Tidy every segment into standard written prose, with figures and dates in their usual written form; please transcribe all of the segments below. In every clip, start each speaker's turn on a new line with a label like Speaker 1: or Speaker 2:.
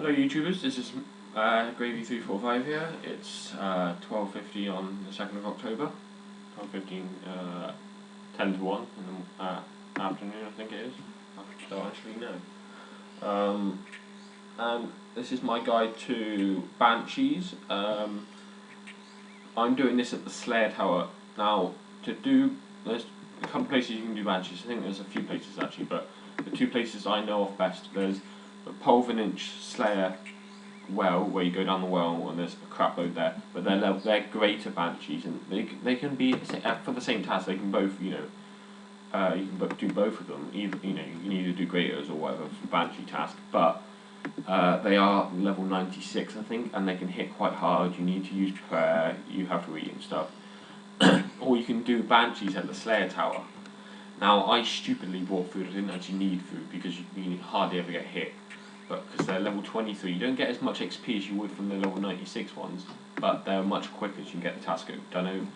Speaker 1: Hello YouTubers, this is Gravy345 here. It's 12:50 on the 2nd of October. 12:15, 10 to 1 in the afternoon, I think it is. I don't actually know. And this is my guide to Banshees. I'm doing this at the Slayer Tower. Now, there's a couple places you can do Banshees. I think there's a few places actually, but the two places I know of best, there's the Pulvinich Slayer well, where you go down the well and there's a crap load there, but they're greater Banshees, and they can be for the same task. They can both, you can do both of them. You can either do graters or whatever for Banshee task, but they are level 96, I think, and they can hit quite hard. You need to use prayer. You have to eat and stuff, or you can do Banshees at the Slayer Tower. Now, I stupidly bought food. I didn't actually need food because you hardly ever get hit. But because they're level 23, you don't get as much XP as you would from the level 96 ones, but they're much quicker, so you can get the task done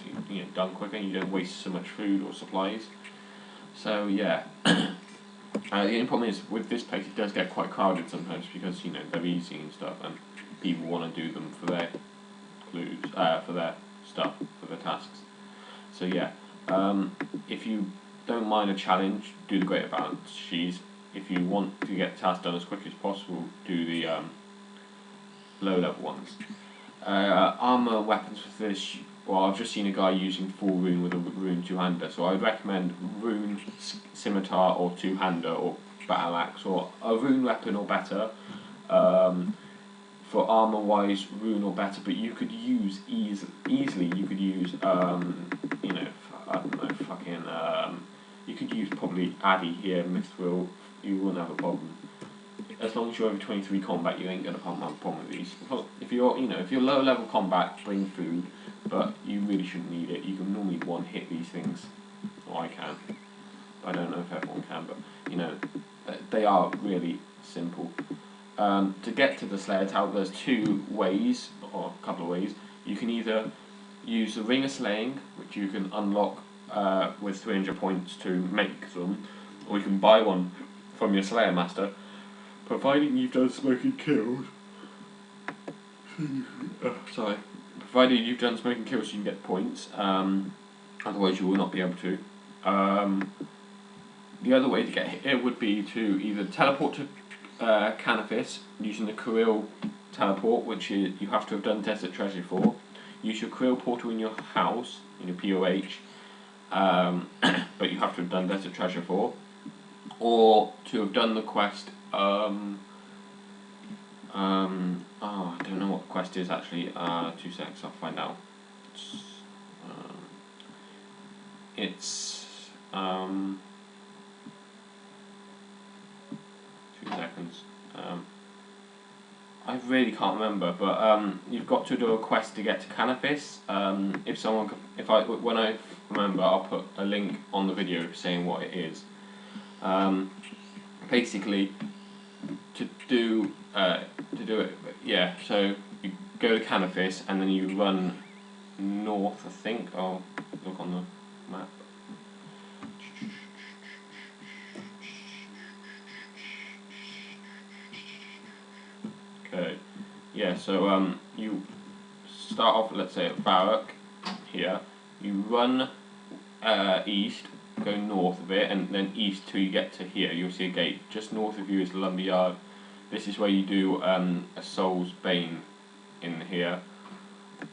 Speaker 1: quicker, and you don't waste so much food or supplies. So yeah, the only problem is with this place it does get quite crowded sometimes because they're easy and stuff, and people want to do them for their clues, for their stuff, for their tasks. So yeah, if you don't mind a challenge, do the Greater Banshees. If you want to get the task done as quick as possible, do the low level ones. Armour weapons for this, well, I've just seen a guy using full rune with a rune two-hander, so I would recommend rune scimitar or two-hander or battle axe, or a rune weapon or better. For armour wise, rune or better, but you could use easily. You could use you could use probably Addy here, Mithril. You wouldn't have a problem. As long as you're over 23 combat, you ain't gonna have a problem with these. If you're lower level combat, bring food, but you really shouldn't need it. You can normally one hit these things, or I can. I don't know if everyone can, but they are really simple. To get to the Slayer Tower, there's two ways, or a couple of ways. You can either use the Ring of Slaying, which you can unlock with 300 points to make them, or you can buy one from your Slayer Master, providing you've done Smoking Kills. Provided you've done Smoking Kills, you can get points. Otherwise, you will not be able to. The other way to get here would be to either teleport to Canopus using the Krill teleport, which you have to have done Desert Treasure for. Use your Krill portal in your house, in your POH, but you have to have done Desert Treasure for. Or to have done the quest, I don't know what the quest is actually, 2 seconds, I'll find out. It's 2 seconds. I really can't remember, but you've got to do a quest to get to Canopus. When I remember, I'll put a link on the video saying what it is. Basically, to do it, yeah. So you go to Canopus and then you run north. I think I'll look on the map. Okay, yeah. So you start off, let's say, at Varrock here. You run east, go north of it, and then east till you get to here. You'll see a gate. Just north of you is the Lumberyard. This is where you do a Soul's Bane in here.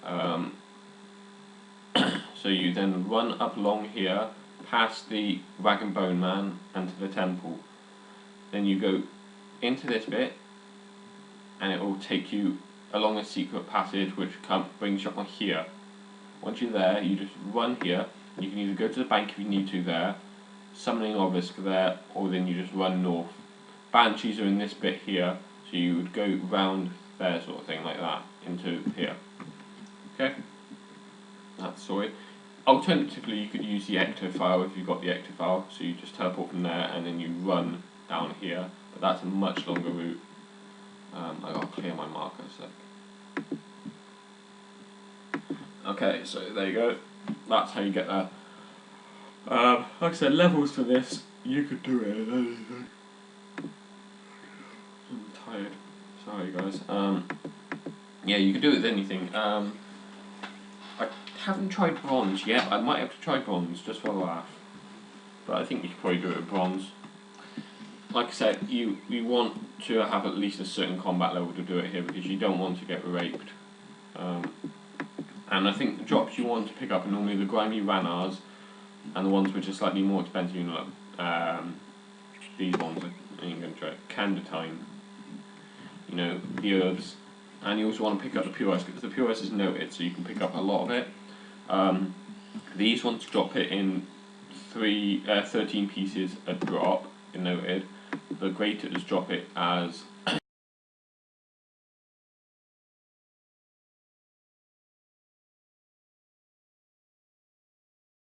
Speaker 1: So you then run up along here, past the Rag and Bone Man, and to the temple. Then you go into this bit, and it will take you along a secret passage which brings you up here. Once you're there, you just run here. You can either go to the bank if you need to there, summoning obelisk there, or then you just run north. Banshees are in this bit here, so you would go round there, sort of thing, like that, into here. Okay? That's sorry. Alternatively, you could use the Ectofile if you've got the Ectofile, so you just teleport from there and then you run down here, but that's a much longer route. I gotta clear my marker a sec. Okay, so there you go. That's how you get there. Like I said, levels for this, you could do it in anything. I'm tired, Sorry guys. Yeah, you can do it with anything. I haven't tried bronze yet. I might have to try bronze just for a laugh. But I think you could probably do it with bronze. Like I said, you want to have at least a certain combat level to do it here because you don't want to get raped. And I think the drops you want to pick up are normally the grimy Ranars and the ones which are slightly more expensive, you know, like these ones. I ain't going to try it. Candotine. You know, the herbs. And you also want to pick up the Pure Ice because the Pure Ice is noted, so you can pick up a lot of it. These ones drop it in 13 pieces a drop, noted. The Greaters drop it as